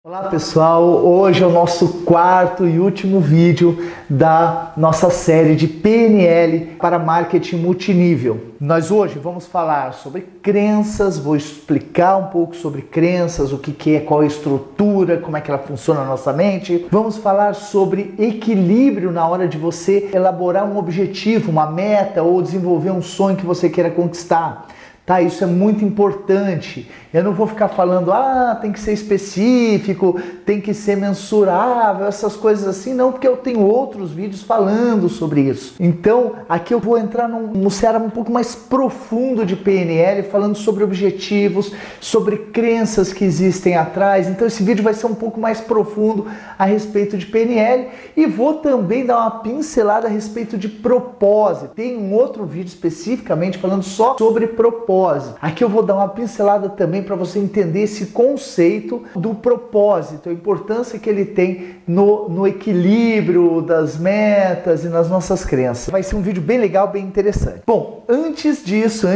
Olá pessoal, hoje é o nosso quarto e último vídeo da nossa série de PNL para marketing multinível. Nós hoje vamos falar sobre crenças, vou explicar um pouco sobre crenças, o que é, qual é a estrutura, como é que ela funciona na nossa mente. Vamos falar sobre equilíbrio na hora de você elaborar um objetivo, uma meta ou desenvolver um sonho que você queira conquistar. Tá, isso é muito importante. Eu não vou ficar falando, tem que ser específico, tem que ser mensurável, essas coisas assim, não, porque eu tenho outros vídeos falando sobre isso. Então, aqui eu vou entrar num cenário um pouco mais profundo de PNL, falando sobre objetivos, sobre crenças que existem atrás. Então, esse vídeo vai ser um pouco mais profundo a respeito de PNL e vou também dar uma pincelada a respeito de propósito. Tem um outro vídeo especificamente falando só sobre propósito. Aqui eu vou dar uma pincelada também para você entender esse conceito do propósito, a importância que ele tem no equilíbrio das metas e nas nossas crenças. Vai ser um vídeo bem legal, bem interessante. Bom, antes disso,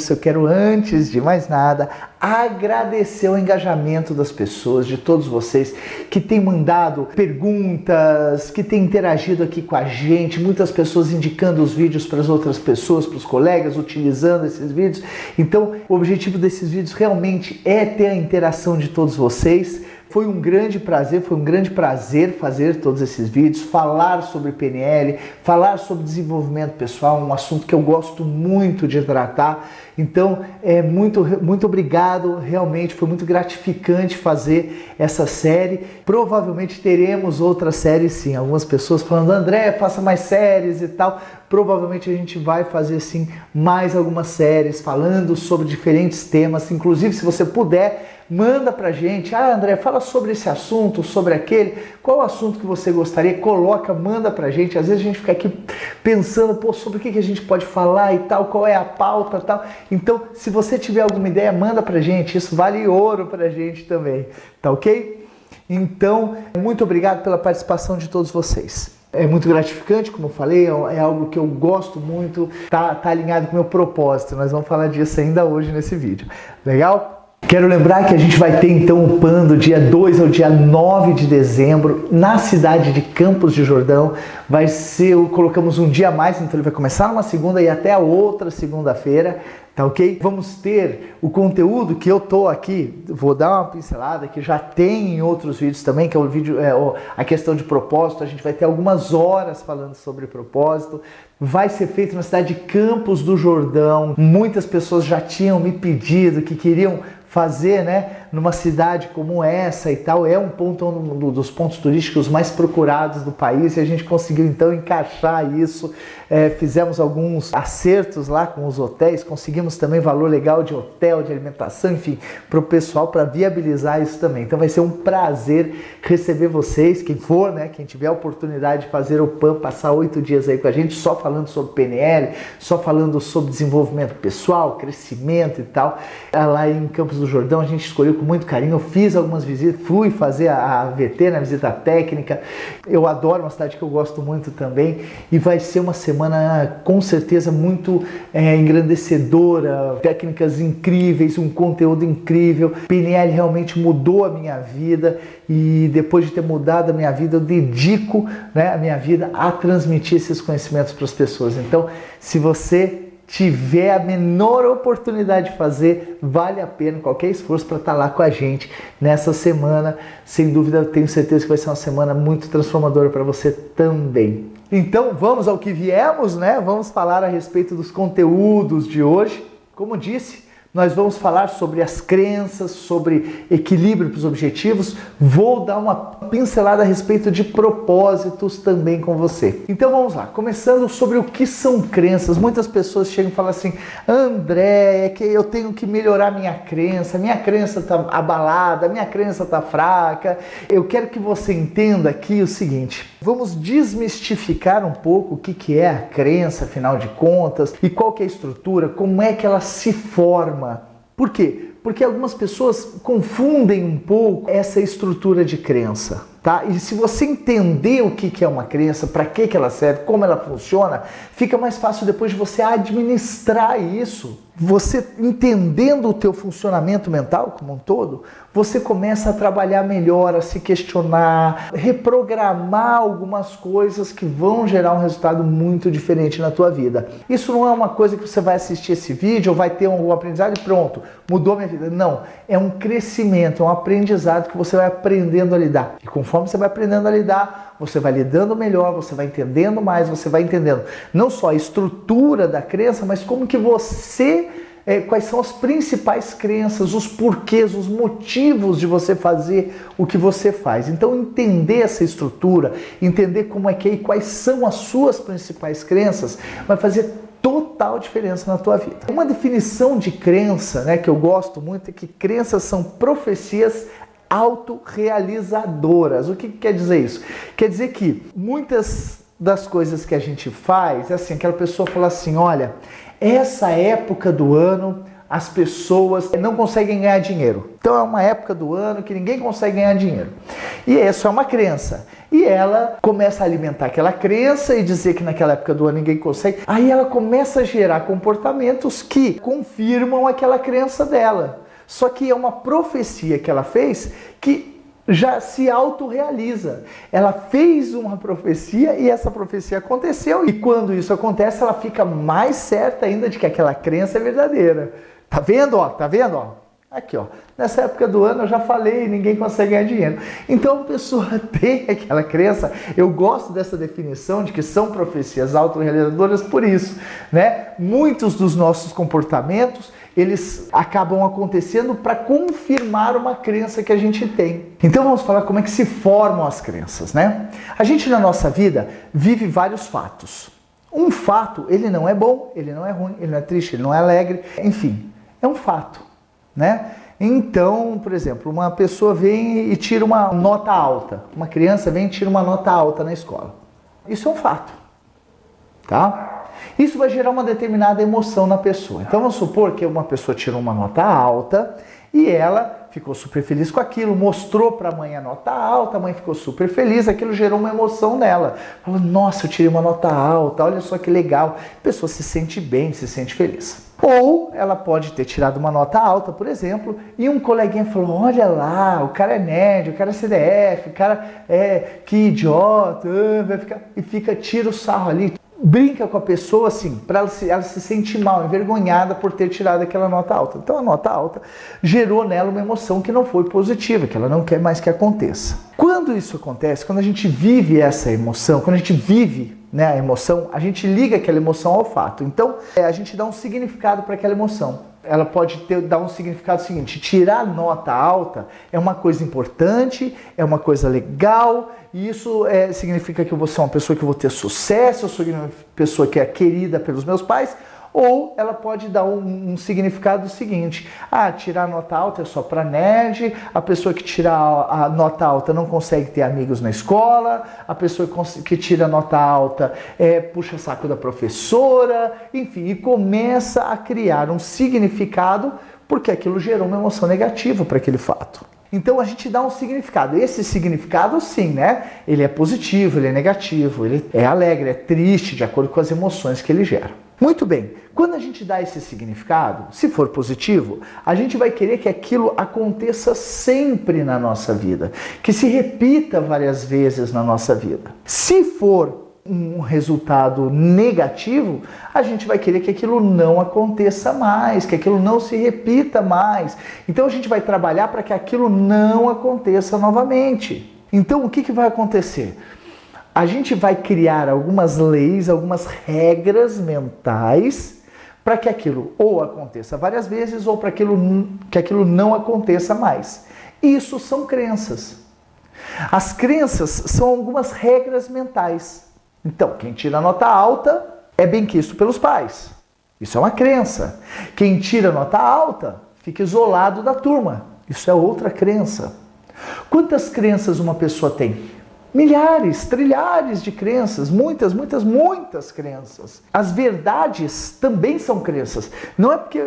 eu quero, antes de mais nada, agradecer o engajamento das pessoas, de todos vocês que têm mandado perguntas, que têm interagido aqui com a gente, muitas pessoas indicando os vídeos para as outras pessoas, para os colegas, utilizando esses vídeos. Então, o objetivo desses vídeos realmente é ter a interação de todos vocês. Foi um grande prazer fazer todos esses vídeos, falar sobre PNL, falar sobre desenvolvimento pessoal, um assunto que eu gosto muito de tratar. Então, muito obrigado, realmente foi muito gratificante fazer essa série. Provavelmente teremos outras séries sim, algumas pessoas falando, André, faça mais séries e tal. Provavelmente a gente vai fazer sim mais algumas séries falando sobre diferentes temas, inclusive se você puder, manda pra gente, André, fala sobre esse assunto, sobre aquele, qual assunto que você gostaria, manda pra gente, às vezes a gente fica aqui pensando, sobre o que a gente pode falar e tal, qual é a pauta e tal, então se você tiver alguma ideia, manda pra gente, isso vale ouro pra gente também, tá ok? Então, muito obrigado pela participação de todos vocês. É muito gratificante, como eu falei, é algo que eu gosto muito, tá alinhado com o meu propósito, nós vamos falar disso ainda hoje nesse vídeo, legal? Quero lembrar que a gente vai ter então o PAN do dia 2 ao dia 9 de dezembro na cidade de Campos de Jordão. Vai ser, colocamos um dia a mais, então ele vai começar numa segunda e até a outra segunda-feira, tá ok? Vamos ter o conteúdo que eu tô aqui, vou dar uma pincelada que já tem em outros vídeos também, que é o vídeo, a questão de propósito, a gente vai ter algumas horas falando sobre propósito. Vai ser feito na cidade de Campos do Jordão. Muitas pessoas já tinham me pedido que queriam fazer, numa cidade como essa e tal, é um dos pontos turísticos mais procurados do país e a gente conseguiu então encaixar isso, fizemos alguns acertos lá com os hotéis, conseguimos também valor legal de hotel, de alimentação, enfim, para o pessoal, para viabilizar isso também. Então vai ser um prazer receber vocês, quem for, quem tiver a oportunidade de fazer o PAN, passar 8 dias aí com a gente, só falando sobre PNL, só falando sobre desenvolvimento pessoal, crescimento e tal, lá em Campos do Jordão a gente escolheu com muito carinho, eu fiz algumas visitas, fui fazer a VT, na visita técnica, eu adoro, uma cidade que eu gosto muito também, e vai ser uma semana com certeza muito engrandecedora, técnicas incríveis, um conteúdo incrível. PNL realmente mudou a minha vida e depois de ter mudado a minha vida, eu dedico a minha vida a transmitir esses conhecimentos para as pessoas. Então, se você tiver a menor oportunidade de fazer, vale a pena qualquer esforço para estar lá com a gente nessa semana. Sem dúvida, eu tenho certeza que vai ser uma semana muito transformadora para você também. Então, vamos ao que viemos, Vamos falar a respeito dos conteúdos de hoje. Como disse, nós vamos falar sobre as crenças, sobre equilíbrio para os objetivos. Vou dar uma pincelada a respeito de propósitos também com você. Então vamos lá, começando sobre o que são crenças. Muitas pessoas chegam e falam assim, André, é que eu tenho que melhorar minha crença está abalada, minha crença está fraca. Eu quero que você entenda aqui o seguinte, vamos desmistificar um pouco o que é a crença, afinal de contas, e qual que é a estrutura, como é que ela se forma. Por quê? Porque algumas pessoas confundem um pouco essa estrutura de crença. Tá? E se você entender o que é uma crença, para que ela serve, como ela funciona, fica mais fácil depois de você administrar isso. Você entendendo o teu funcionamento mental como um todo, você começa a trabalhar melhor, a se questionar, reprogramar algumas coisas que vão gerar um resultado muito diferente na tua vida. Isso não é uma coisa que você vai assistir esse vídeo ou vai ter algum aprendizado e pronto, mudou minha vida. Não, é um crescimento, é um aprendizado que você vai aprendendo a lidar. E conforme você vai aprendendo a lidar, você vai lidando melhor, você vai entendendo mais, você vai entendendo não só a estrutura da crença, mas como que você, quais são as principais crenças, os porquês, os motivos de você fazer o que você faz. Então entender essa estrutura, entender como é que é e quais são as suas principais crenças, vai fazer total diferença na tua vida. Uma definição de crença, né, que eu gosto muito, é que crenças são profecias autorrealizadoras. O que quer dizer isso? Quer dizer que muitas das coisas que a gente faz, assim, aquela pessoa fala assim, olha, essa época do ano as pessoas não conseguem ganhar dinheiro. Então é uma época do ano que ninguém consegue ganhar dinheiro. E isso é uma crença. E ela começa a alimentar aquela crença e dizer que naquela época do ano ninguém consegue. Aí ela começa a gerar comportamentos que confirmam aquela crença dela. Só que é uma profecia que ela fez que já se autorrealiza. Ela fez uma profecia e essa profecia aconteceu. E quando isso acontece, ela fica mais certa ainda de que aquela crença é verdadeira. Tá vendo, ó? Tá vendo, ó? Aqui, ó. Nessa época do ano eu já falei, ninguém consegue ganhar dinheiro. Então a pessoa tem aquela crença. Eu gosto dessa definição de que são profecias autorrealizadoras por isso, né? Muitos dos nossos comportamentos, eles acabam acontecendo para confirmar uma crença que a gente tem. Então vamos falar como é que se formam as crenças, né? A gente na nossa vida vive vários fatos. Um fato, ele não é bom, ele não é ruim, ele não é triste, ele não é alegre, enfim, é um fato, né? Então, por exemplo, uma pessoa vem e tira uma nota alta. Uma criança vem e tira uma nota alta na escola. Isso é um fato, tá? Isso vai gerar uma determinada emoção na pessoa. Então vamos supor que uma pessoa tirou uma nota alta e ela ficou super feliz com aquilo, mostrou para a mãe a nota alta, a mãe ficou super feliz, aquilo gerou uma emoção nela. Falou, nossa, eu tirei uma nota alta, olha só que legal. A pessoa se sente bem, se sente feliz. Ou ela pode ter tirado uma nota alta, por exemplo, e um coleguinha falou, olha lá, o cara é nerd, o cara é CDF, o cara é que idiota, vai ficar... e tira o sarro ali. Brinca com a pessoa assim, para ela se sentir mal, envergonhada por ter tirado aquela nota alta. Então a nota alta gerou nela uma emoção que não foi positiva, que ela não quer mais que aconteça. Quando isso acontece, quando a gente vive essa emoção, quando a gente vive, né, a emoção, a gente liga aquela emoção ao fato. Então a gente dá um significado para aquela emoção. Ela pode dar um significado seguinte, tirar nota alta é uma coisa importante, é uma coisa legal, e isso significa que eu vou ser uma pessoa que vou ter sucesso, eu sou uma pessoa que é querida pelos meus pais, ou ela pode dar um significado seguinte, tirar nota alta é só para nerd, a pessoa que tira a nota alta não consegue ter amigos na escola, a pessoa que tira nota alta puxa saco da professora, enfim, e começa a criar um significado porque aquilo gerou uma emoção negativa para aquele fato. Então a gente dá um significado. Esse significado, sim, né? Ele é positivo, ele é negativo, ele é alegre, é triste, de acordo com as emoções que ele gera. Muito bem, quando a gente dá esse significado, se for positivo, a gente vai querer que aquilo aconteça sempre na nossa vida, que se repita várias vezes na nossa vida. Se for um resultado negativo, a gente vai querer que aquilo não aconteça mais, que aquilo não se repita mais. Então a gente vai trabalhar para que aquilo não aconteça novamente. Então o que vai acontecer? A gente vai criar algumas leis, algumas regras mentais para que aquilo ou aconteça várias vezes ou para que aquilo não aconteça mais. Isso são crenças. As crenças são algumas regras mentais. Então, quem tira nota alta é benquisto pelos pais. Isso é uma crença. Quem tira nota alta fica isolado da turma. Isso é outra crença. Quantas crenças uma pessoa tem? Milhares, trilhares de crenças, muitas crenças. As verdades também são crenças. Não é porque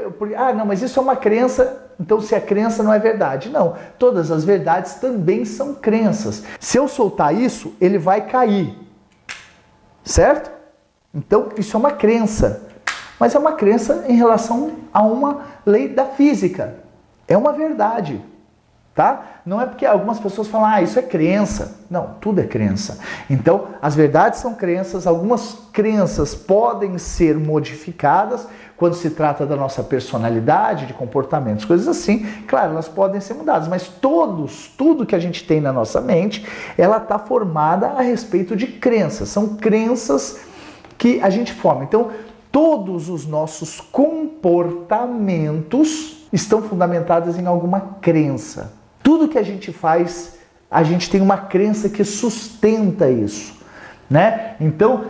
não, mas isso é uma crença, então se é crença não é verdade. Não, todas as verdades também são crenças. Se eu soltar isso, ele vai cair. Certo? Então isso é uma crença. Mas é uma crença em relação a uma lei da física. É uma verdade. Tá? Não é porque algumas pessoas falam, isso é crença. Não, tudo é crença. Então, as verdades são crenças, algumas crenças podem ser modificadas quando se trata da nossa personalidade, de comportamentos, coisas assim. Claro, elas podem ser mudadas, mas tudo que a gente tem na nossa mente, ela está formada a respeito de crenças. São crenças que a gente forma. Então, todos os nossos comportamentos estão fundamentados em alguma crença. Tudo que a gente faz, a gente tem uma crença que sustenta isso, né? Então,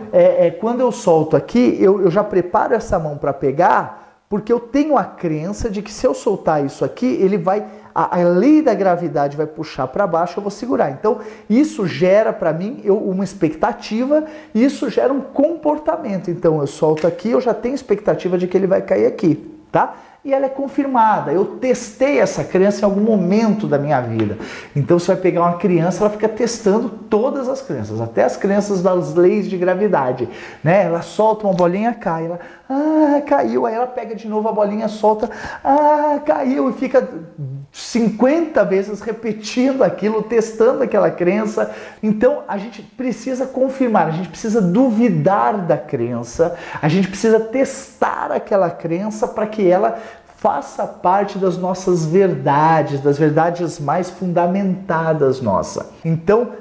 quando eu solto aqui, eu já preparo essa mão para pegar, porque eu tenho a crença de que se eu soltar isso aqui, ele vai, a lei da gravidade vai puxar para baixo, eu vou segurar. Então, isso gera para mim uma expectativa, e isso gera um comportamento. Então, eu solto aqui, eu já tenho expectativa de que ele vai cair aqui, tá? E ela é confirmada. Eu testei essa crença em algum momento da minha vida. Então você vai pegar uma criança, ela fica testando todas as crenças, até as crenças das leis de gravidade, né? Ela solta uma bolinha, cai, ela, caiu, aí ela pega de novo a bolinha, solta, caiu, e fica 50 vezes repetindo aquilo, testando aquela crença. Então a gente precisa confirmar, a gente precisa duvidar da crença, a gente precisa testar aquela crença para que ela faça parte das nossas verdades, das verdades mais fundamentadas nossa. Então,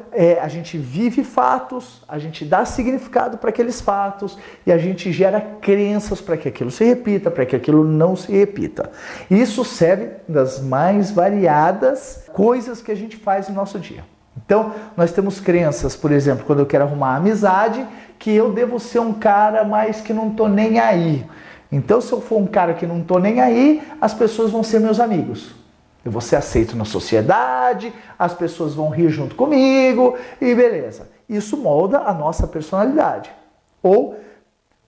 a gente vive fatos, a gente dá significado para aqueles fatos e a gente gera crenças para que aquilo se repita, para que aquilo não se repita. Isso serve das mais variadas coisas que a gente faz no nosso dia. Então, nós temos crenças, por exemplo, quando eu quero arrumar amizade, que eu devo ser um cara mais que não tô nem aí. Então, se eu for um cara que não tô nem aí, as pessoas vão ser meus amigos. Eu vou ser aceito na sociedade, as pessoas vão rir junto comigo e beleza. Isso molda a nossa personalidade. Ou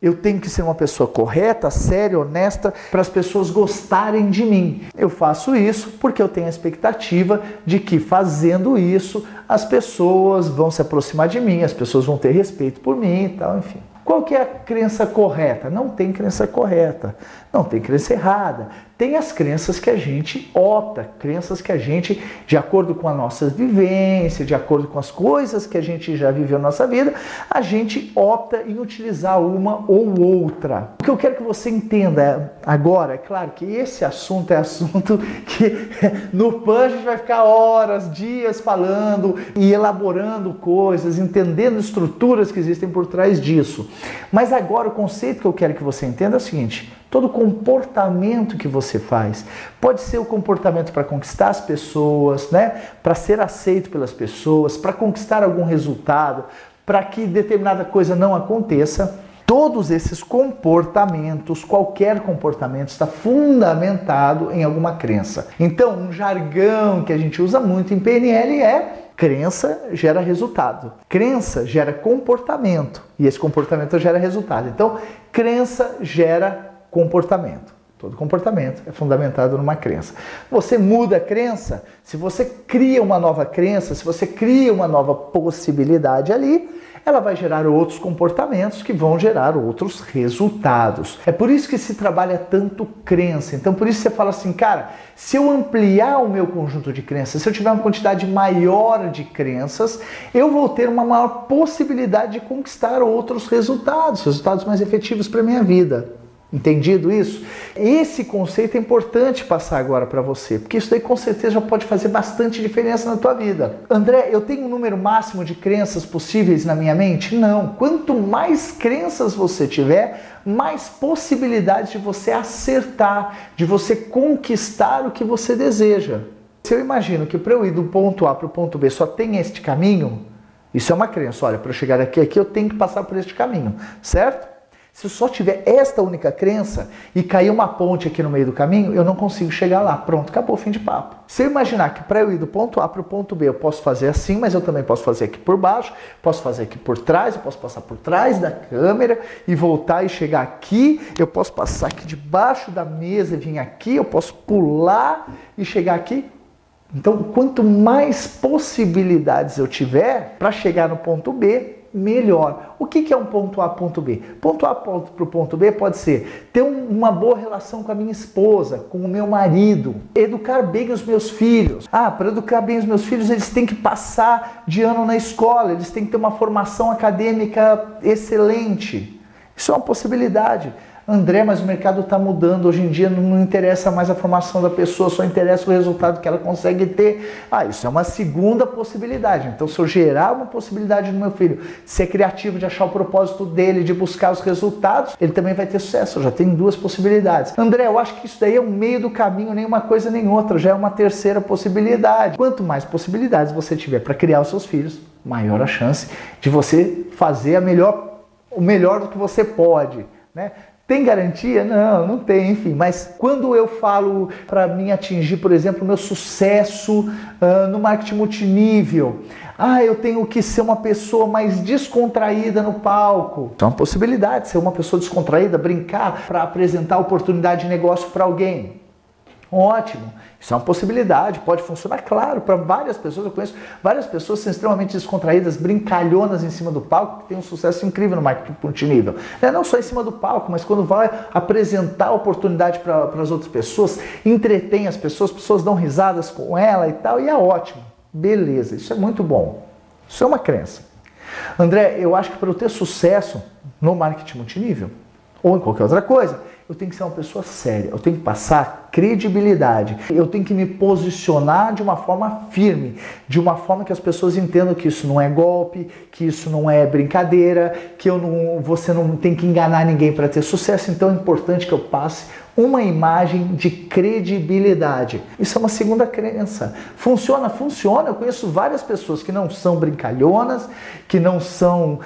eu tenho que ser uma pessoa correta, séria, honesta, para as pessoas gostarem de mim. Eu faço isso porque eu tenho a expectativa de que fazendo isso, as pessoas vão se aproximar de mim, as pessoas vão ter respeito por mim e tal, enfim. Qual que é a crença correta? Não tem crença correta, não tem crença errada. Tem as crenças que a gente opta, crenças que a gente, de acordo com a nossa vivência, de acordo com as coisas que a gente já viveu na nossa vida, a gente opta em utilizar uma ou outra. O que eu quero que você entenda agora, é claro que esse assunto é assunto que no PAN a gente vai ficar horas, dias falando e elaborando coisas, entendendo estruturas que existem por trás disso. Mas agora o conceito que eu quero que você entenda é o seguinte: todo comportamento que você faz pode ser o comportamento para conquistar as pessoas, né? Para ser aceito pelas pessoas, para conquistar algum resultado, para que determinada coisa não aconteça. Todos esses comportamentos, qualquer comportamento, está fundamentado em alguma crença. Então, um jargão que a gente usa muito em PNL é: crença gera resultado. Crença gera comportamento e esse comportamento gera resultado. Então, crença gera comportamento. Todo comportamento é fundamentado numa crença. Você muda a crença, se você cria uma nova crença, se você cria uma nova possibilidade ali, ela vai gerar outros comportamentos que vão gerar outros resultados. É por isso que se trabalha tanto crença. Então, por isso você fala assim, cara, se eu ampliar o meu conjunto de crenças, se eu tiver uma quantidade maior de crenças, eu vou ter uma maior possibilidade de conquistar outros resultados, resultados mais efetivos para a minha vida. Entendido isso? Esse conceito é importante passar agora para você, porque isso daí com certeza já pode fazer bastante diferença na tua vida. André, eu tenho um número máximo de crenças possíveis na minha mente? Não. Quanto mais crenças você tiver, mais possibilidades de você acertar, de você conquistar o que você deseja. Se eu imagino que para eu ir do ponto A para o ponto B só tem este caminho, isso é uma crença. Olha, para eu chegar aqui eu tenho que passar por este caminho, certo? Se eu só tiver esta única crença e cair uma ponte aqui no meio do caminho, eu não consigo chegar lá. Pronto, acabou, fim de papo. Se eu imaginar que para eu ir do ponto A para o ponto B, eu posso fazer assim, mas eu também posso fazer aqui por baixo, posso fazer aqui por trás, eu posso passar por trás da câmera e voltar e chegar aqui, eu posso passar aqui debaixo da mesa e vir aqui, eu posso pular e chegar aqui. Então, quanto mais possibilidades eu tiver para chegar no ponto B, melhor. O que é um ponto A, ponto B? Ponto A para o ponto B pode ser ter uma boa relação com a minha esposa, com o meu marido, educar bem os meus filhos. Para educar bem os meus filhos, eles têm que passar de ano na escola, eles têm que ter uma formação acadêmica excelente. Isso é uma possibilidade. André, mas o mercado está mudando, hoje em dia não interessa mais a formação da pessoa, só interessa o resultado que ela consegue ter. Isso é uma segunda possibilidade. Então, se eu gerar uma possibilidade no meu filho de ser criativo, de achar o propósito dele, de buscar os resultados, ele também vai ter sucesso. Eu já tenho duas possibilidades. André, eu acho que isso daí é o meio do caminho, nem uma coisa nem outra, já é uma terceira possibilidade. Quanto mais possibilidades você tiver para criar os seus filhos, maior a chance de você fazer o melhor do que você pode, né? Tem garantia? Não tem, enfim. Mas quando eu falo para mim atingir, por exemplo, o meu sucesso no marketing multinível, eu tenho que ser uma pessoa mais descontraída no palco. Então é uma possibilidade, ser uma pessoa descontraída, brincar para apresentar oportunidade de negócio para alguém. Ótimo, isso é uma possibilidade, pode funcionar, claro, para várias pessoas. Eu conheço várias pessoas que são extremamente descontraídas, brincalhonas em cima do palco, que tem um sucesso incrível no marketing multinível. Não só em cima do palco, mas quando vai apresentar a oportunidade para as outras pessoas, entretém as pessoas dão risadas com ela e tal, e é ótimo. Beleza, isso é muito bom. Isso é uma crença. André, eu acho que para eu ter sucesso no marketing multinível, ou em qualquer outra coisa, eu tenho que ser uma pessoa séria, eu tenho que passar credibilidade, eu tenho que me posicionar de uma forma firme, de uma forma que as pessoas entendam que isso não é golpe, que isso não é brincadeira, que você não tem que enganar ninguém para ter sucesso. Então é importante que eu passe uma imagem de credibilidade. Isso é uma segunda crença. Funciona? Funciona. Eu conheço várias pessoas que não são brincalhonas, que não são,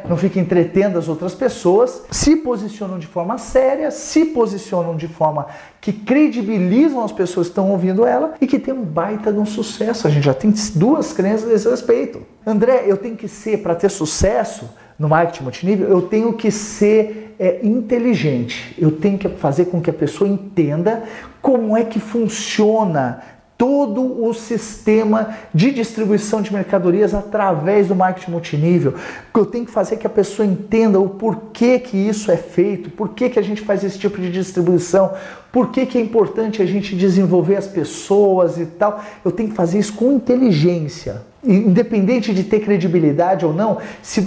não ficam entretendo as outras pessoas, se posicionam de forma séria, se posicionam de forma que credibilizam as pessoas que estão ouvindo ela e que tem um baita de um sucesso. A gente já tem duas crenças a esse respeito. André, eu tenho que ser, para ter sucesso no marketing multinível, eu tenho que ser inteligente. Eu tenho que fazer com que a pessoa entenda como é que funciona todo o sistema de distribuição de mercadorias através do marketing multinível. Eu tenho que fazer que a pessoa entenda o porquê que isso é feito, por que a gente faz esse tipo de distribuição, por que é importante a gente desenvolver as pessoas e tal. Eu tenho que fazer isso com inteligência. Independente de ter credibilidade ou não, se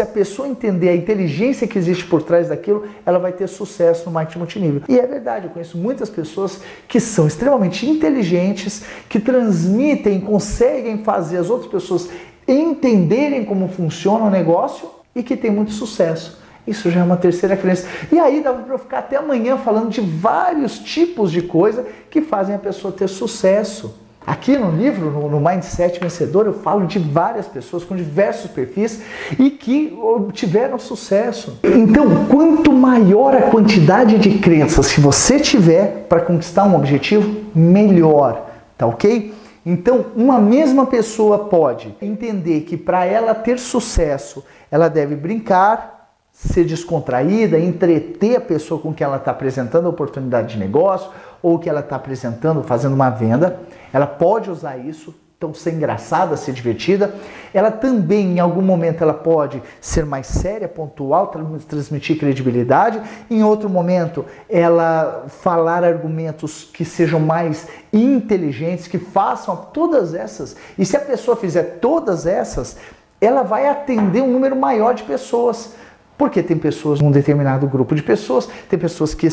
a pessoa entender a inteligência que existe por trás daquilo, ela vai ter sucesso no marketing multinível. E é verdade, eu conheço muitas pessoas que são extremamente inteligentes, que transmitem, conseguem fazer as outras pessoas entenderem como funciona o negócio e que tem muito sucesso. Isso já é uma terceira crença. E aí dá para eu ficar até amanhã falando de vários tipos de coisa que fazem a pessoa ter sucesso. Aqui no livro, no Mindset Vencedor, eu falo de várias pessoas com diversos perfis e que tiveram sucesso. Então, quanto maior a quantidade de crenças que você tiver para conquistar um objetivo, melhor, tá ok? Então, uma mesma pessoa pode entender que para ela ter sucesso, ela deve brincar, ser descontraída, entreter a pessoa com que ela está apresentando a oportunidade de negócio ou que ela está apresentando, fazendo uma venda. Ela pode usar isso, então ser engraçada, ser divertida. Ela também, em algum momento, ela pode ser mais séria, pontual, transmitir credibilidade. Em outro momento, ela falar argumentos que sejam mais inteligentes, que façam todas essas. E se a pessoa fizer todas essas, ela vai atender um número maior de pessoas. Porque tem pessoas, um determinado grupo de pessoas, tem pessoas que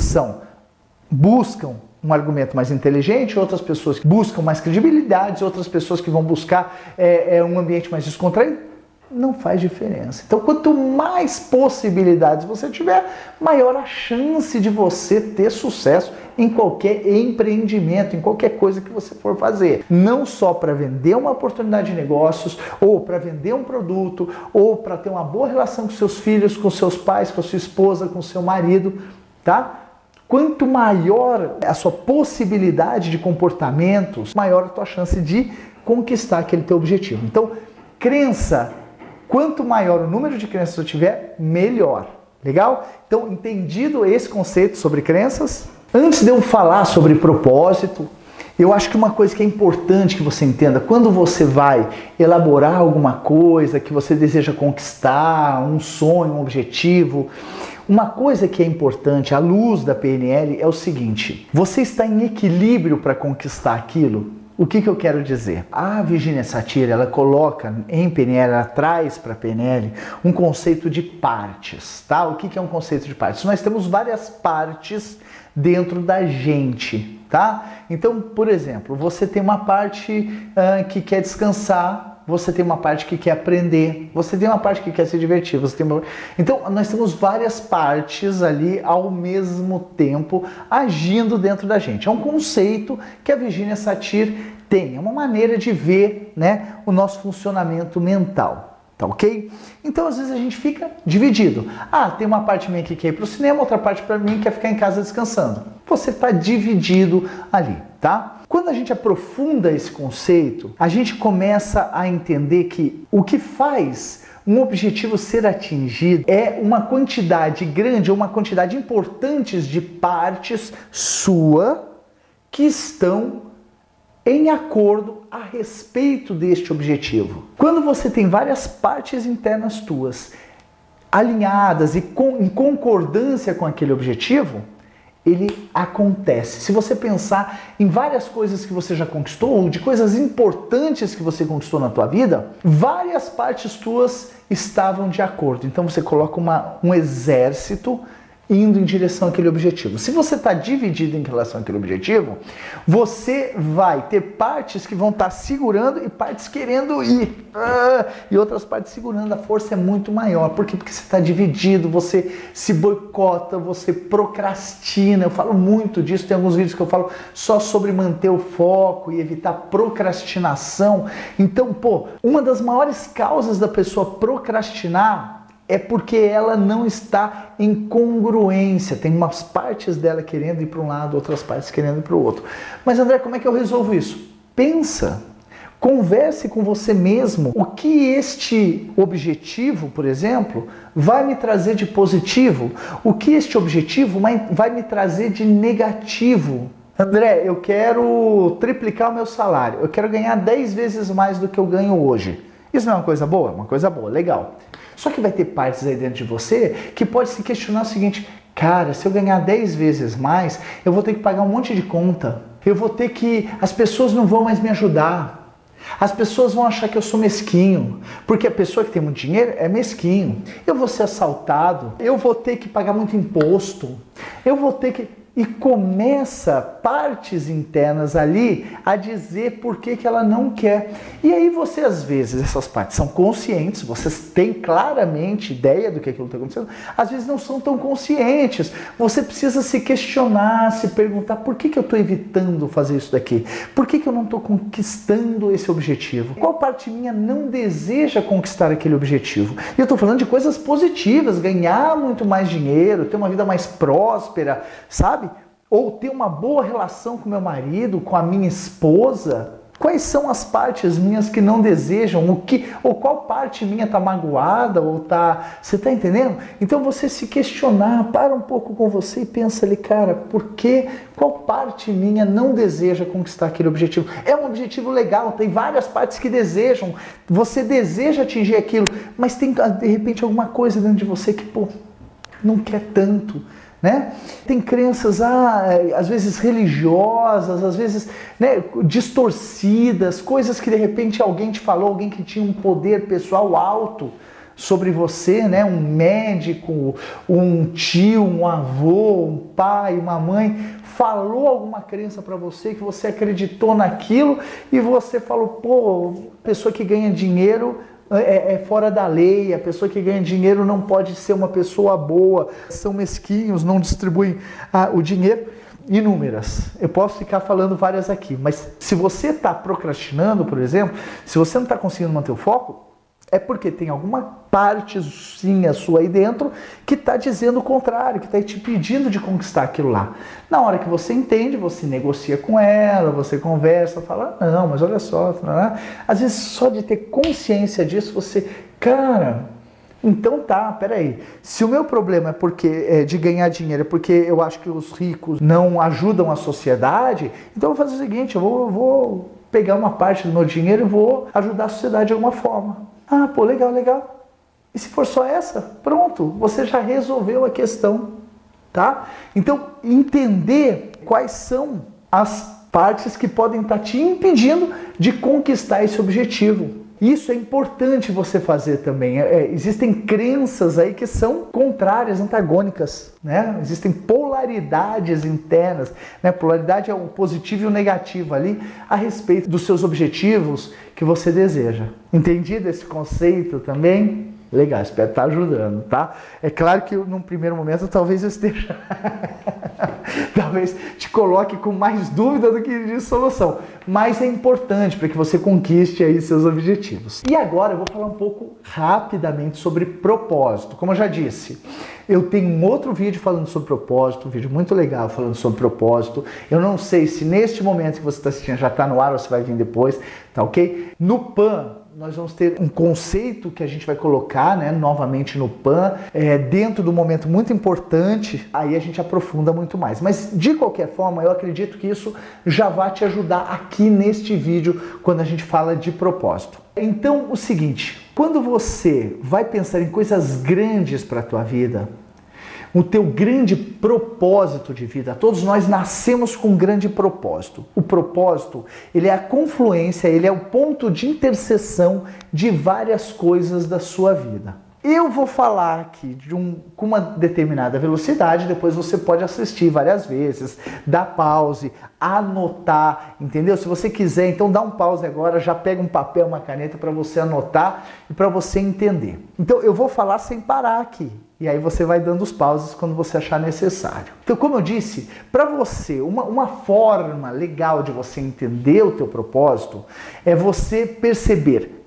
buscam um argumento mais inteligente, outras pessoas que buscam mais credibilidade, outras pessoas que vão buscar um ambiente mais descontraído. Não faz diferença. Então, quanto mais possibilidades você tiver, maior a chance de você ter sucesso em qualquer empreendimento, em qualquer coisa que você for fazer. Não só para vender uma oportunidade de negócios, ou para vender um produto, ou para ter uma boa relação com seus filhos, com seus pais, com a sua esposa, com o seu marido, tá? Quanto maior a sua possibilidade de comportamentos, maior a tua chance de conquistar aquele teu objetivo. Então, crença, quanto maior o número de crenças eu tiver, melhor. Legal? Então, entendido esse conceito sobre crenças, antes de eu falar sobre propósito, eu acho que uma coisa que é importante que você entenda, quando você vai elaborar alguma coisa que você deseja conquistar, um sonho, um objetivo, uma coisa que é importante à luz da PNL é o seguinte: você está em equilíbrio para conquistar aquilo? O que eu quero dizer? A Virginia Satir, ela coloca em PNL, ela traz para a PNL um conceito de partes, tá? O que é um conceito de partes? Nós temos várias partes dentro da gente, tá? Então, por exemplo, você tem uma parte que quer descansar, você tem uma parte que quer aprender, você tem uma parte que quer se divertir, você tem uma... Então, nós temos várias partes ali ao mesmo tempo agindo dentro da gente. É um conceito que a Virginia Satir tem, é uma maneira de ver, né, o nosso funcionamento mental. Tá ok? Então, às vezes a gente fica dividido. Ah, tem uma parte minha que quer ir para o cinema, outra parte para mim quer ficar em casa descansando. Você está dividido ali, tá? Quando a gente aprofunda esse conceito, a gente começa a entender que o que faz um objetivo ser atingido é uma quantidade grande ou uma quantidade importante de partes sua que estão em acordo a respeito deste objetivo. Quando você tem várias partes internas tuas alinhadas e em concordância com aquele objetivo, ele acontece. Se você pensar em várias coisas que você já conquistou, ou de coisas importantes que você conquistou na tua vida, várias partes tuas estavam de acordo. Então você coloca um exército indo em direção àquele objetivo. Se você está dividido em relação àquele objetivo, você vai ter partes que vão estar segurando e partes querendo ir. E outras partes segurando. A força é muito maior. Por quê? Porque você está dividido, você se boicota, você procrastina. Eu falo muito disso, tem alguns vídeos que eu falo só sobre manter o foco e evitar procrastinação. Então, uma das maiores causas da pessoa procrastinar é porque ela não está em congruência. Tem umas partes dela querendo ir para um lado, outras partes querendo ir para o outro. Mas André, como é que eu resolvo isso? Pensa, converse com você mesmo. O que este objetivo, por exemplo, vai me trazer de positivo? O que este objetivo vai me trazer de negativo? André, eu quero triplicar o meu salário. Eu quero ganhar 10 vezes mais do que eu ganho hoje. Isso não é uma coisa boa? Uma coisa boa, legal. Só que vai ter partes aí dentro de você que pode se questionar o seguinte: cara, se eu ganhar 10 vezes mais, eu vou ter que pagar um monte de conta. Eu vou ter que... As pessoas não vão mais me ajudar. As pessoas vão achar que eu sou mesquinho. Porque a pessoa que tem muito dinheiro é mesquinho. Eu vou ser assaltado. Eu vou ter que pagar muito imposto. Eu vou ter que... E começa partes internas ali a dizer por que ela não quer. E aí você, às vezes, essas partes são conscientes, vocês têm claramente ideia do que aquilo está acontecendo, às vezes não são tão conscientes. Você precisa se questionar, se perguntar: por que eu estou evitando fazer isso daqui? Por que eu não estou conquistando esse objetivo? Qual parte minha não deseja conquistar aquele objetivo? E eu estou falando de coisas positivas: ganhar muito mais dinheiro, ter uma vida mais próspera, sabe? Ou ter uma boa relação com meu marido, com a minha esposa. Quais são as partes minhas que não desejam? Ou qual parte minha está magoada? Você está entendendo? Então você se questionar, para um pouco com você e pensa ali: cara, qual parte minha não deseja conquistar aquele objetivo? É um objetivo legal, tem várias partes que desejam. Você deseja atingir aquilo, mas tem de repente alguma coisa dentro de você que não quer tanto. Né? Tem crenças, às vezes religiosas, às vezes, né, distorcidas, coisas que de repente alguém te falou, alguém que tinha um poder pessoal alto sobre você, né? Um médico, um tio, um avô, um pai, uma mãe, falou alguma crença para você que você acreditou naquilo e você falou: pessoa que ganha dinheiro é fora da lei, a pessoa que ganha dinheiro não pode ser uma pessoa boa, são mesquinhos, não distribuem o dinheiro. inúmeras. Eu posso ficar falando várias aqui, mas se você está procrastinando, por exemplo, se você não está conseguindo manter o foco, é porque tem alguma partezinha sua aí dentro que está dizendo o contrário, que está te pedindo de conquistar aquilo lá. Na hora que você entende, você negocia com ela, você conversa, fala, não, mas olha só, às vezes só de ter consciência disso, você, cara, então tá, peraí, se o meu problema é de ganhar dinheiro, é porque eu acho que os ricos não ajudam a sociedade, então eu vou fazer o seguinte, eu vou pegar uma parte do meu dinheiro e vou ajudar a sociedade de alguma forma. Ah, pô, legal, legal. E se for só essa, pronto, você já resolveu a questão, tá? Então, entender quais são as partes que podem estar te impedindo de conquistar esse objetivo. Isso é importante você fazer também. Existem crenças aí que são contrárias, antagônicas, né? Existem polaridades internas, né? Polaridade é o positivo e o negativo ali a respeito dos seus objetivos que você deseja. Entendido esse conceito também? Legal, espero estar ajudando, tá? É claro que num primeiro momento talvez eu esteja... talvez te coloque com mais dúvida do que de solução. Mas é importante para que você conquiste aí seus objetivos. E agora eu vou falar um pouco rapidamente sobre propósito. Como eu já disse, eu tenho um outro vídeo falando sobre propósito, um vídeo muito legal falando sobre propósito. Eu não sei se neste momento que você está assistindo já está no ar ou se vai vir depois, tá ok? No PAN, nós vamos ter um conceito que a gente vai colocar, né, novamente no PAN, dentro do momento muito importante, aí a gente aprofunda muito mais. Mas, de qualquer forma, eu acredito que isso já vai te ajudar aqui neste vídeo, quando a gente fala de propósito. Então, o seguinte, quando você vai pensar em coisas grandes para a tua vida, o teu grande propósito de vida, todos nós nascemos com um grande propósito. O propósito, ele é a confluência, ele é o ponto de interseção de várias coisas da sua vida. Eu vou falar aqui com uma determinada velocidade, depois você pode assistir várias vezes, dar pause, anotar, entendeu? Se você quiser, então dá um pause agora, já pega um papel, uma caneta para você anotar e para você entender. Então eu vou falar sem parar aqui. E aí você vai dando os pauses quando você achar necessário. Então, como eu disse, para você, uma forma legal de você entender o teu propósito é você perceber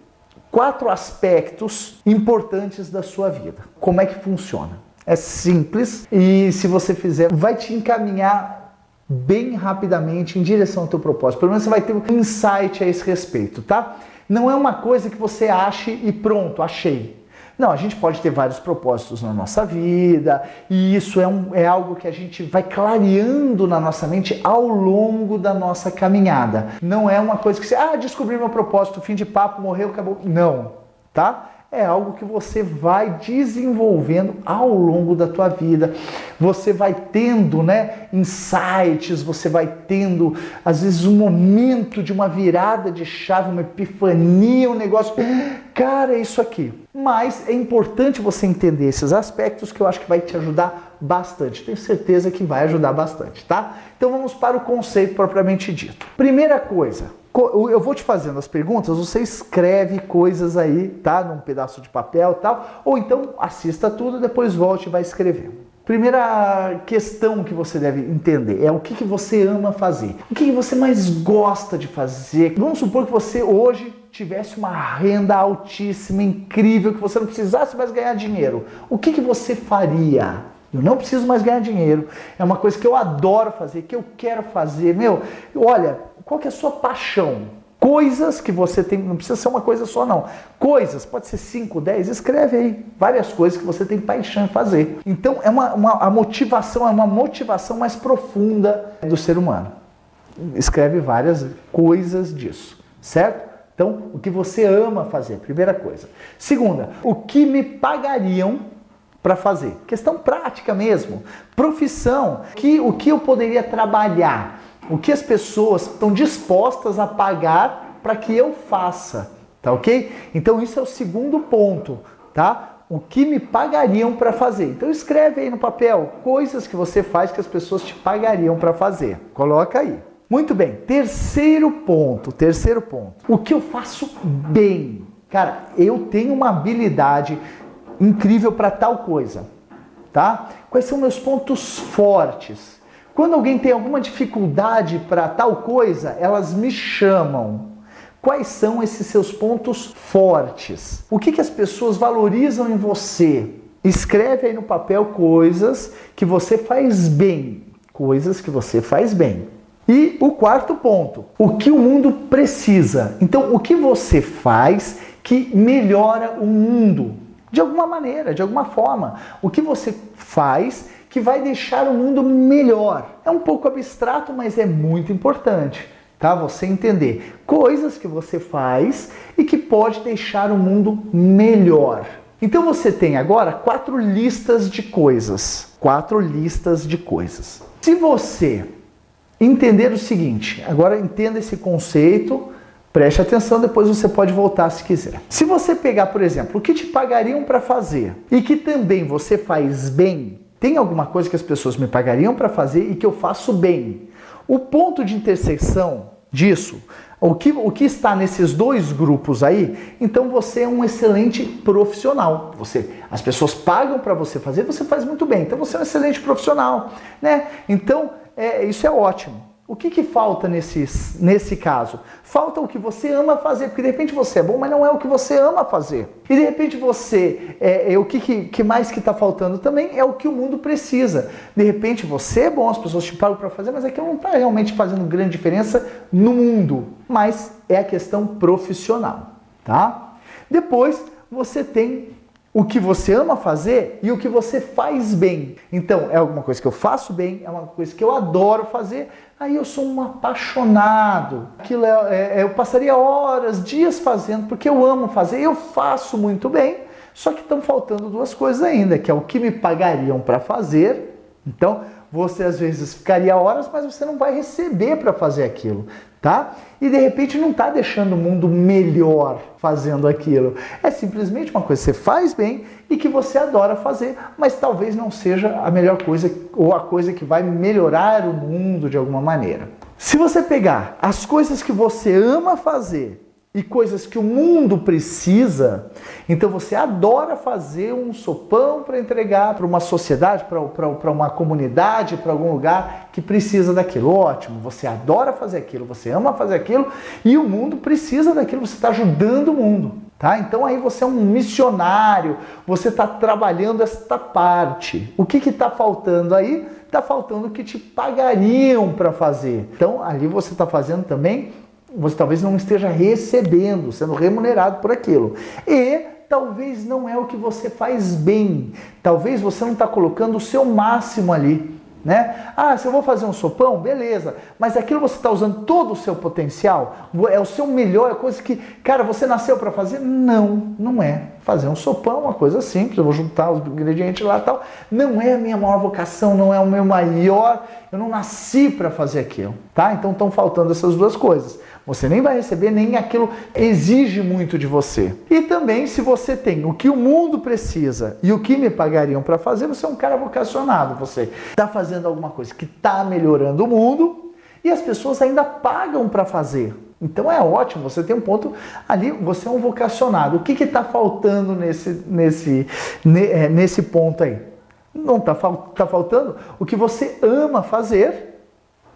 4 aspectos importantes da sua vida. Como é que funciona? É simples e se você fizer, vai te encaminhar bem rapidamente em direção ao teu propósito. Pelo menos você vai ter um insight a esse respeito, tá? Não é uma coisa que você ache e pronto, achei. Não, a gente pode ter vários propósitos na nossa vida e isso é algo que a gente vai clareando na nossa mente ao longo da nossa caminhada. Não é uma coisa que você, descobri meu propósito, fim de papo, morreu, acabou. Não, tá? É algo que você vai desenvolvendo ao longo da tua vida. Você vai tendo, né, insights, você vai tendo, às vezes, um momento de uma virada de chave, uma epifania, um negócio... Cara, é isso aqui. Mas é importante você entender esses aspectos que eu acho que vai te ajudar bastante. Tenho certeza que vai ajudar bastante, tá? Então vamos para o conceito propriamente dito. Primeira coisa, eu vou te fazendo as perguntas, você escreve coisas aí, tá? Num pedaço de papel e tal, ou então assista tudo, depois volte e vai escrever. Primeira questão que você deve entender é o que você ama fazer. O que você mais gosta de fazer. Vamos supor que você hoje tivesse uma renda altíssima, incrível, que você não precisasse mais ganhar dinheiro. O que você faria? Eu não preciso mais ganhar dinheiro. É uma coisa que eu adoro fazer, que eu quero fazer. Olha, qual que é a sua paixão? Coisas que você tem, não precisa ser uma coisa só não. Coisas, pode ser 5, 10, escreve aí. Várias coisas que você tem paixão em fazer. Então a motivação é uma motivação mais profunda do ser humano. Escreve várias coisas disso, certo? Então, o que você ama fazer, primeira coisa. Segunda, o que me pagariam para fazer? Questão prática mesmo. Profissão, o que eu poderia trabalhar? O que as pessoas estão dispostas a pagar para que eu faça, tá ok? Então isso é o segundo ponto, tá? O que me pagariam para fazer. Então escreve aí no papel coisas que você faz que as pessoas te pagariam para fazer. Coloca aí. Muito bem, terceiro ponto. O que eu faço bem? Cara, eu tenho uma habilidade incrível para tal coisa, tá? Quais são meus pontos fortes? Quando alguém tem alguma dificuldade para tal coisa, elas me chamam. Quais são esses seus pontos fortes? O que as pessoas valorizam em você? Escreve aí no papel coisas que você faz bem. Coisas que você faz bem. E o quarto ponto, o que o mundo precisa. Então, o que você faz que melhora o mundo? De alguma maneira, de alguma forma. O que você faz que vai deixar o mundo melhor? É um pouco abstrato, mas é muito importante, tá? Você entender coisas que você faz e que pode deixar o mundo melhor. Então você tem agora 4 listas de coisas. 4 listas de coisas. Se você entender o seguinte, agora entenda esse conceito, preste atenção, depois você pode voltar se quiser. Se você pegar, por exemplo, o que te pagariam para fazer e que também você faz bem, tem alguma coisa que as pessoas me pagariam para fazer e que eu faço bem. O ponto de interseção disso, o que está nesses 2 grupos aí, então você é um excelente profissional. As pessoas pagam para você fazer, você faz muito bem. Então você é um excelente profissional, né? Então isso é ótimo. O que falta nesse caso? Falta o que você ama fazer, porque de repente você é bom, mas não é o que você ama fazer. E de repente você, o que mais que está faltando também é o que o mundo precisa. De repente você é bom, as pessoas te pagam para fazer, mas aquilo não está realmente fazendo grande diferença no mundo. Mas é a questão profissional, tá? Depois você tem o que você ama fazer e o que você faz bem. Então, é alguma coisa que eu faço bem, é uma coisa que eu adoro fazer, aí eu sou um apaixonado. Aquilo eu passaria horas, dias fazendo, porque eu amo fazer, eu faço muito bem, só que estão faltando 2 coisas ainda, que é o que me pagariam para fazer. Então, você às vezes ficaria horas, mas você não vai receber para fazer aquilo, tá? E de repente não está deixando o mundo melhor fazendo aquilo. É simplesmente uma coisa que você faz bem e que você adora fazer, mas talvez não seja a melhor coisa ou a coisa que vai melhorar o mundo de alguma maneira. Se você pegar as coisas que você ama fazer e coisas que o mundo precisa, então você adora fazer um sopão para entregar para uma sociedade, para uma comunidade, para algum lugar que precisa daquilo. Ótimo, você adora fazer aquilo, você ama fazer aquilo e o mundo precisa daquilo, você está ajudando o mundo. Tá? Então aí você é um missionário, você está trabalhando esta parte. O que está faltando aí? Está faltando o que te pagariam para fazer. Então ali você está fazendo também, você talvez não esteja recebendo, sendo remunerado por aquilo. E talvez não é o que você faz bem. Talvez você não está colocando o seu máximo ali, né? Ah, se eu vou fazer um sopão, beleza. Mas aquilo você está usando todo o seu potencial? É o seu melhor, é coisa que, cara, você nasceu para fazer? Não, não é. Fazer um sopão é uma coisa simples, eu vou juntar os ingredientes lá e tal. Não é a minha maior vocação, não é o meu maior, eu não nasci para fazer aquilo, tá? Então estão faltando essas 2 coisas. Você nem vai receber, nem aquilo exige muito de você. E também, se você tem o que o mundo precisa e o que me pagariam para fazer, você é um cara vocacionado. Você está fazendo alguma coisa que está melhorando o mundo e as pessoas ainda pagam para fazer. Então é ótimo, você tem um ponto ali, você é um vocacionado. O que está faltando nesse ponto aí? Não está faltando o que você ama fazer,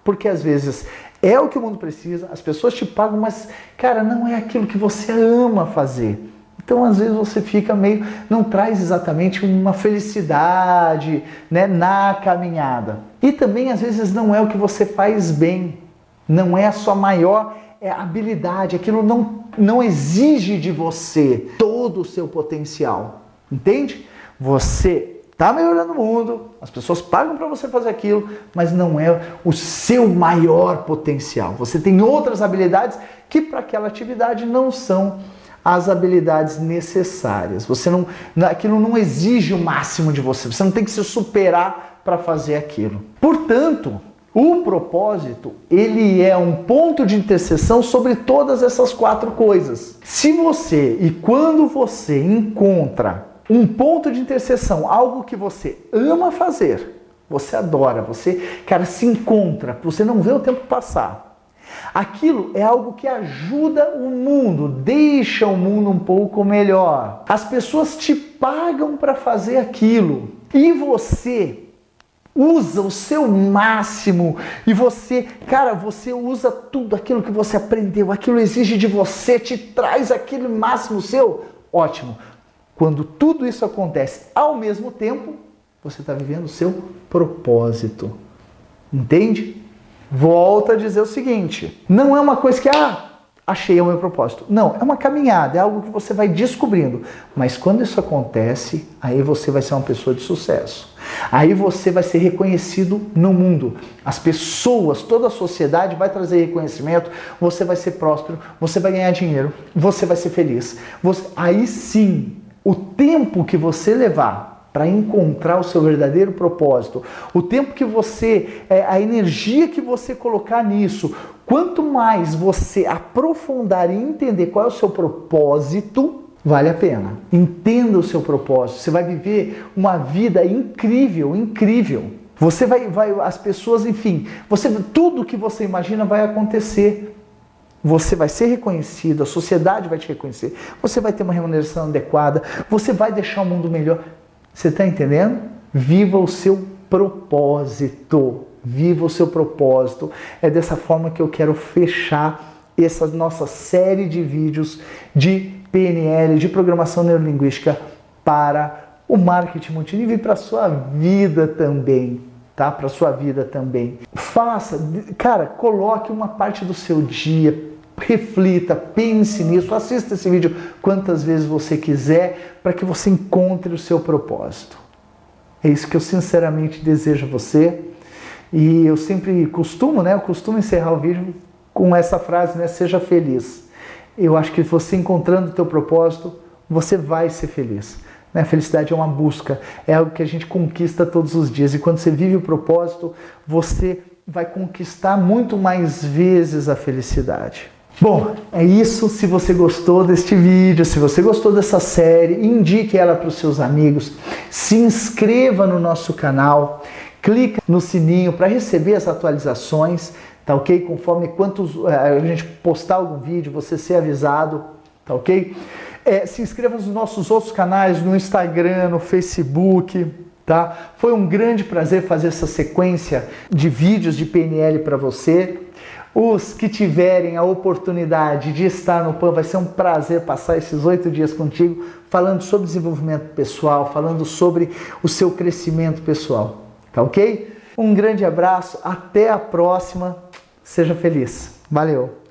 porque às vezes é o que o mundo precisa, as pessoas te pagam, mas, cara, não é aquilo que você ama fazer. Então, às vezes, você fica meio... não traz exatamente uma felicidade, né, na caminhada. E também, às vezes, não é o que você faz bem. Não é a sua maior habilidade. Aquilo não exige de você todo o seu potencial. Entende? Você está melhorando o mundo, as pessoas pagam para você fazer aquilo, mas não é o seu maior potencial. Você tem outras habilidades que para aquela atividade não são as habilidades necessárias. Aquilo não exige o máximo de você, você não tem que se superar para fazer aquilo. Portanto, o propósito, ele é um ponto de interseção sobre todas essas 4 coisas. Se você e quando você encontra um ponto de interseção, algo que você ama fazer, você adora, você, cara, se encontra, você não vê o tempo passar. Aquilo é algo que ajuda o mundo, deixa o mundo um pouco melhor. As pessoas te pagam para fazer aquilo e você usa o seu máximo e você, cara, você usa tudo aquilo que você aprendeu, aquilo exige de você, te traz aquele máximo seu, ótimo. Quando tudo isso acontece ao mesmo tempo, você está vivendo o seu propósito. Entende? Volto a dizer o seguinte, não é uma coisa que, achei o meu propósito. Não, é uma caminhada, é algo que você vai descobrindo. Mas quando isso acontece, aí você vai ser uma pessoa de sucesso. Aí você vai ser reconhecido no mundo. As pessoas, toda a sociedade vai trazer reconhecimento, você vai ser próspero, você vai ganhar dinheiro, você vai ser feliz. Aí sim, o tempo que você levar para encontrar o seu verdadeiro propósito, o tempo que você, a energia que você colocar nisso, quanto mais você aprofundar e entender qual é o seu propósito, vale a pena. Entenda o seu propósito, você vai viver uma vida incrível, incrível. Você vai as pessoas, enfim, tudo que você imagina vai acontecer. Você vai ser reconhecido, a sociedade vai te reconhecer, você vai ter uma remuneração adequada, você vai deixar o mundo melhor. Você está entendendo? Viva o seu propósito. Viva o seu propósito. É dessa forma que eu quero fechar essa nossa série de vídeos de PNL, de programação neurolinguística para o marketing multinível e para a sua vida também, tá? Para a sua vida também. Faça, cara, coloque uma parte do seu dia, reflita, pense nisso, assista esse vídeo quantas vezes você quiser para que você encontre o seu propósito. É isso que eu sinceramente desejo a você. E eu sempre costumo encerrar o vídeo com essa frase, né? Seja feliz. Eu acho que você encontrando o teu propósito, você vai ser feliz. Né? A felicidade é uma busca, é algo que a gente conquista todos os dias. E quando você vive o propósito, você vai conquistar muito mais vezes a felicidade. Bom, é isso. Se você gostou deste vídeo, se você gostou dessa série, indique ela para os seus amigos, se inscreva no nosso canal, clica no sininho para receber as atualizações, tá ok? Conforme a gente postar algum vídeo, você ser avisado, tá ok? Se inscreva nos nossos outros canais, no Instagram, no Facebook, tá? Foi um grande prazer fazer essa sequência de vídeos de PNL para você. Os que tiverem a oportunidade de estar no PAN, vai ser um prazer passar esses 8 dias contigo, falando sobre desenvolvimento pessoal, falando sobre o seu crescimento pessoal. Tá ok? Um grande abraço, até a próxima, seja feliz. Valeu!